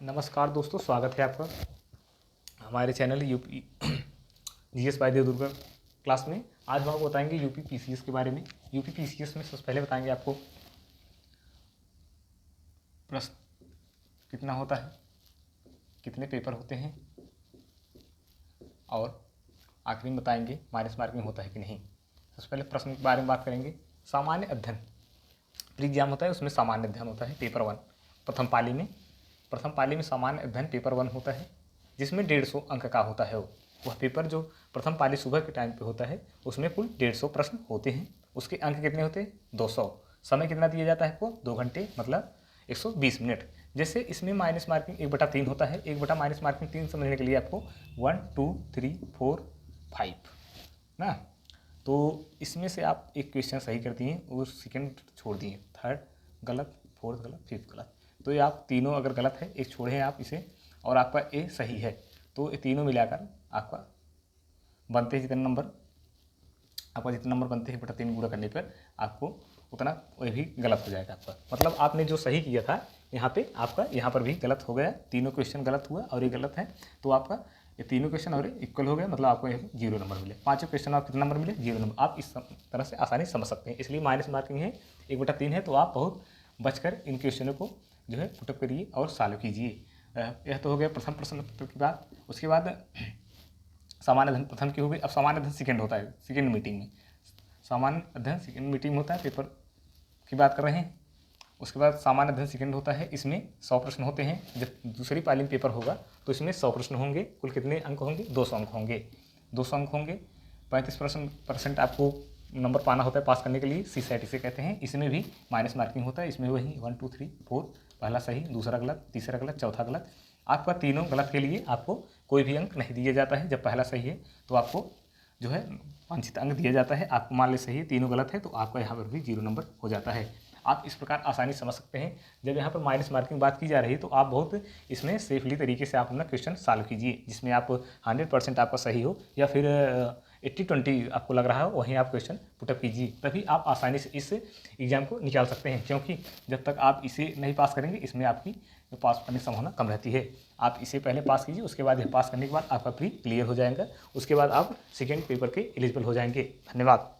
नमस्कार दोस्तों, स्वागत है आपका हमारे channel UP GS bye Devdurga class में। आज हम आपको बताएंगे यूपी पीसीएस के बारे में। यूपी पीसीएस में सबसे पहले बताएंगे आपको प्रश्न कितना होता है, कितने पेपर होते हैं, और आखिरी में बताएंगे माइनस मार्किंग होता है कि नहीं। सबसे पहले प्रश्न के बारे में बात करेंगे। सामान्य अध्ययन प्री एग्जाम होता है, उसमें सामान्य अध्ययन होता है पेपर 1। प्रथम पाली में सामान्य अध्ययन पेपर 1 होता है, जिसमें 150 अंक का होता है। वह पेपर जो प्रथम पाली सुबह के टाइम पे होता है, उसमें कुल 150 प्रश्न होते हैं। उसके अंक कितने होते हैं? 200। समय कितना दिया जाता है आपको? 2 घंटे, मतलब 120 मिनट। जैसे इसमें माइनस मार्किंग 1/3 होता है। 1 माइनस मार्किंग 3 समझने के लिए आपको 1 2 3 4 5 ना, तो इसमें से आप एक क्वेश्चन सही कर दिए और सेकंड छोड़ दिए, थर्ड गलत, फोर्थ गलत, फिफ्थ गलत। तो ये आप तीनों अगर गलत है, एक छोड़े हैं आप इसे, और आपका ए सही है, तो ये तीनों मिलाकर आपका बनते हैं जितने नंबर, आपका जितने नंबर बनते हैं 1/3 गुणा करने पर आपको उतना वह भी गलत हो जाएगा आपका। मतलब आपने जो सही किया था यहाँ पे, आपका यहाँ पर भी गलत हो गया। तीनों क्वेश्चन गलत हुआ और ये गलत है, तो आपका ये तीनों क्वेश्चन और इक्वल हो गए, मतलब आपको यहाँ 0 नंबर मिले। 5 क्वेश्चन आप कितना नंबर मिले? 0 नंबर। आप इस तरह से आसानी समझ सकते हैं। इसलिए माइनस मार्किंग है, 1/3 है, तो आप बहुत बचकर इन क्वेश्चनों को जो है पुटअप करिए और सॉल्व कीजिए। यह तो हो गया प्रथम प्रश्न की बात। उसके बाद सामान्य अध्ययन प्रथम की हो गई। अब सामान्य अध्ययन सेकेंड होता है, सेकेंड मीटिंग में। सामान्य अध्ययन सेकेंड मीटिंग में होता है, पेपर की बात कर रहे हैं। उसके बाद सामान्य अध्ययन सेकेंड होता है, इसमें 100 प्रश्न होते हैं। जब दूसरी पाली में पेपर होगा तो इसमें 100 प्रश्न होंगे। कुल कितने अंक होंगे? 200 अंक होंगे। 200 अंक होंगे। 35% आपको नंबर पाना होता है पास करने के लिए, CSAT इसे कहते हैं। इसमें भी माइनस मार्किंग होता है। इसमें वही 1 2 3 4, पहला सही, दूसरा गलत, तीसरा गलत, चौथा गलत। आपका तीनों गलत के लिए आपको कोई भी अंक नहीं दिया जाता है। जब पहला सही है तो आपको जो है वांछित अंक दिया जाता है। आपको मान ले सही है, तीनों गलत है, तो आपका यहाँ पर भी 0 नंबर हो जाता है। आप इस प्रकार आसानी समझ सकते हैं। जब यहाँ पर माइनस मार्किंग बात की जा रही है तो आप बहुत इसमें सेफली तरीके से आप अपना क्वेश्चन सॉल्व कीजिए, जिसमें आप 100% आपका सही हो, या फिर 80-20 आपको लग रहा हो, वहीं आप क्वेश्चन पुटअप कीजिए। तभी आप आसानी से इस एग्ज़ाम को निकाल सकते हैं, क्योंकि जब तक आप इसे नहीं पास करेंगे, इसमें आपकी पास करने की संभावना कम रहती है। आप इसे पहले पास कीजिए, उसके बाद यह पास करने के बाद आपका प्री क्लियर हो जाएगा। उसके बाद आप सेकेंड पेपर के एलिजिबल हो जाएंगे। धन्यवाद।